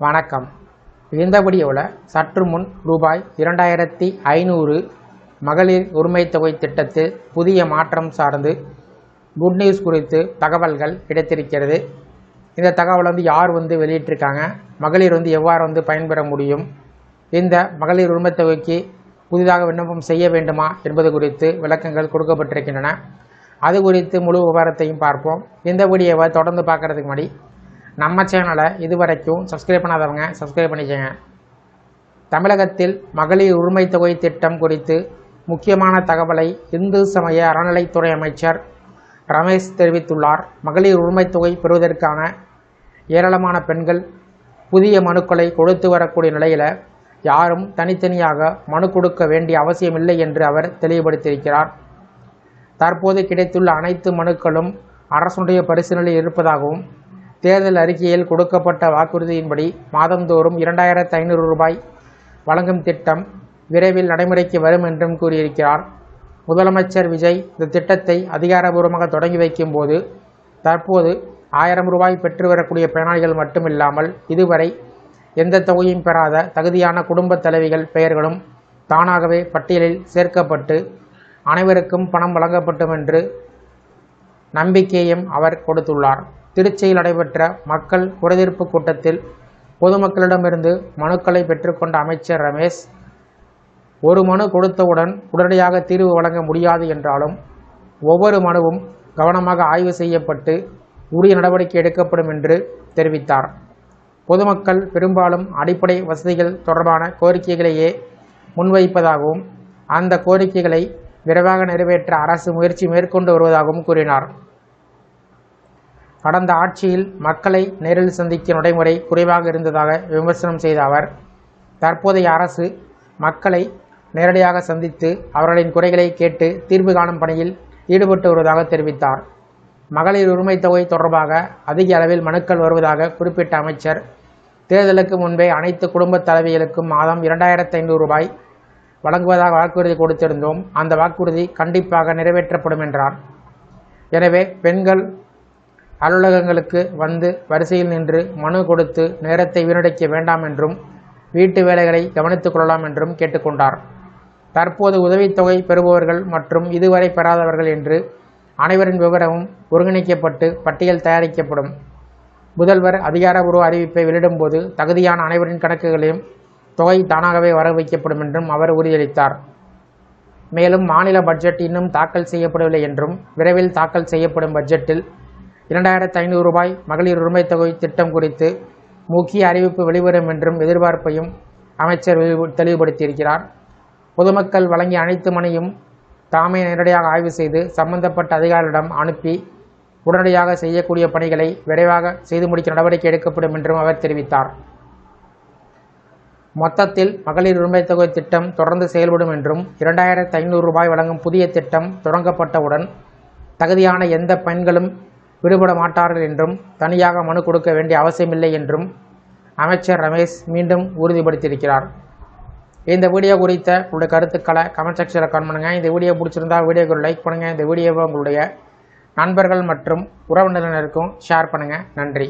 வணக்கம். இந்த வீடியோவில் சற்று முன் ரூபாய் 2500 மகளிர் உரிமை தொகை திட்டத்தில் புதிய மாற்றம் சார்ந்து குட் நியூஸ் குறித்து தகவல்கள் கிடைத்திருக்கிறது. இந்த தகவல் யார் வெளியிட்டிருக்காங்க, மகளிர் எவ்வாறு பயன்பெற முடியும், இந்த மகளிர் உரிமை தொகைக்கு புதிதாக விண்ணப்பம் செய்ய வேண்டுமா என்பது குறித்து விளக்கங்கள் கொடுக்கப்பட்டிருக்கின்றன. அது குறித்து முழு விவரத்தையும் பார்ப்போம். இந்த வீடியோவை தொடர்ந்து பார்க்குறதுக்கு முன்னாடி நம்ம சேனலை இதுவரைக்கும் சப்ஸ்கிரைப் பண்ணாதவங்க சப்ஸ்கிரைப் பண்ணிக்கங்க. தமிழகத்தில் மகளிர் உரிமை தொகை திட்டம் குறித்து முக்கியமான தகவலை இந்து சமய அறநிலைத்துறை அமைச்சர் ரமேஷ் தெரிவித்துள்ளார். மகளிர் உரிமை தொகை பெறுவதற்கான ஏராளமான பெண்கள் புதிய மனுக்களை கொடுத்து வரக்கூடிய நிலையில் யாரும் தனித்தனியாக மனு கொடுக்க வேண்டிய அவசியமில்லை என்று அவர் தெளிவுபடுத்தியிருக்கிறார். தற்போது கிடைத்துள்ள அனைத்து மனுக்களும் அரசுடைய பரிசீலனையில் இருப்பதாகவும், தேர்தல் அறிக்கையில் கொடுக்கப்பட்ட வாக்குறுதியின்படி மாதந்தோறும் 2500 ரூபாய் வழங்கும் திட்டம் விரைவில் நடைமுறைக்கு வரும் என்றும் கூறியிருக்கிறார். முதலமைச்சர் விஜய் இந்த திட்டத்தை அதிகாரபூர்வமாக தொடங்கி வைக்கும் போது தற்போது 1000 ரூபாய் பெற்று வரக்கூடிய பயனாளிகள் மட்டுமில்லாமல் இதுவரை எந்த தொகையும் பெறாத தகுதியான குடும்ப தலைவிகள் பெயர்களும் தானாகவே பட்டியலில் சேர்க்கப்பட்டு அனைவருக்கும் பணம் வழங்கப்படும் என்று நம்பிக்கையும் அவர் கொடுத்துள்ளார். திருச்சியில் நடைபெற்ற மக்கள் குறைதீர்ப்பு கூட்டத்தில் பொதுமக்களிடமிருந்து மனுக்களை பெற்றுக்கொண்ட அமைச்சர் ரமேஷ், ஒரு மனு கொடுத்தவுடன் உடனடியாக தீர்வு வழங்க முடியாது என்றாலும் ஒவ்வொரு மனுவும் கவனமாக ஆய்வு செய்யப்பட்டு உரிய நடவடிக்கை எடுக்கப்படும் என்று தெரிவித்தார். பொதுமக்கள் பெரும்பாலும் அடிப்படை வசதிகள் தொடர்பான கோரிக்கைகளையே முன்வைப்பதாகவும் அந்த கோரிக்கைகளை விரைவாக நிறைவேற்ற அரசு முயற்சி மேற்கொண்டு வருவதாகவும் கூறினார். கடந்த ஆட்சியில் மக்களை நேரில் சந்திக்கும் நடைமுறை குறைவாக இருந்ததாக விமர்சனம் செய்த அவர், தற்போதைய அரசு மக்களை நேரடியாக சந்தித்து அவர்களின் குறைகளை கேட்டு தீர்வு காணும் பணியில் ஈடுபட்டு வருவதாக தெரிவித்தார். மகளிர் உரிமை தொகை தொடர்பாக அதிக அளவில் மனுக்கள் வருவதாக குறிப்பிட்ட அமைச்சர், தேர்தலுக்கு முன்பே அனைத்து குடும்ப தலைவிகளுக்கும் மாதம் 2500 ரூபாய் வழங்குவதாக வாக்குறுதி கொடுத்திருந்தோம். அந்த வாக்குறுதி கண்டிப்பாக நிறைவேற்றப்படும் என்றார். எனவே பெண்கள் அலுவலகங்களுக்கு வரிசையில் நின்று மனு கொடுத்து நேரத்தை வீணடிக்க வேண்டாம் என்றும் வீட்டு வேலைகளை கவனித்துக் கொள்ளலாம் என்றும் கேட்டுக்கொண்டார். தற்போது உதவித்தொகை பெறுபவர்கள் மற்றும் இதுவரை பெறாதவர்கள் என்று அனைவரின் விவரமும் ஒருங்கிணைக்கப்பட்டு பட்டியல் தயாரிக்கப்படும். முதல்வர் அதிகாரப்பூர்வ அறிவிப்பை வெளியிடும் போது தகுதியான அனைவரின் கணக்குகளையும் தொகை தானாகவே வர வைக்கப்படும் என்றும் அவர் உறுதியளித்தார். மேலும் மாநில பட்ஜெட் இன்னும் தாக்கல் செய்யப்படவில்லை என்றும் விரைவில் தாக்கல் செய்யப்படும் பட்ஜெட்டில் 2500 ரூபாய் மகளிர் உரிமை தொகை திட்டம் குறித்து முக்கிய அறிவிப்பு வெளிவரும் என்றும் எதிர்பார்ப்பையும் அமைச்சர் தெளிவுபடுத்தியிருக்கிறார். பொதுமக்கள் வழங்கிய அனைத்து மனையும் தாமே நேரடியாக ஆய்வு செய்து சம்பந்தப்பட்ட அதிகாரிகளிடம் அனுப்பி உடனடியாக செய்யக்கூடிய பணிகளை விரைவாக செய்து முடிக்க நடவடிக்கை எடுக்கப்படும் என்றும் அவர் தெரிவித்தார். மொத்தத்தில் மகளிர் உரிமை தொகை திட்டம் தொடர்ந்து செயல்படும் என்றும் 2500 ரூபாய் வழங்கும் புதிய திட்டம் தொடங்கப்பட்டவுடன் தகுதியான எந்த பெண்களும் விடுபட மாட்டார்கள் என்றும் தனியாக மனு கொடுக்க வேண்டிய அவசியமில்லை என்றும் அமைச்சர் ரமேஷ் மீண்டும் உறுதிப்படுத்தியிருக்கிறார். இந்த வீடியோ குறித்த உங்களுடைய கருத்துக்களை கமெண்ட் செக்ஷனில் கமெண்ட் பண்ணுங்கள். இந்த வீடியோ பிடிச்சிருந்தா வீடியோக்கு லைக் பண்ணுங்கள். இந்த வீடியோவை உங்களுடைய நண்பர்கள் மற்றும் உறவினர்களுக்கும் ஷேர் பண்ணுங்கள். நன்றி.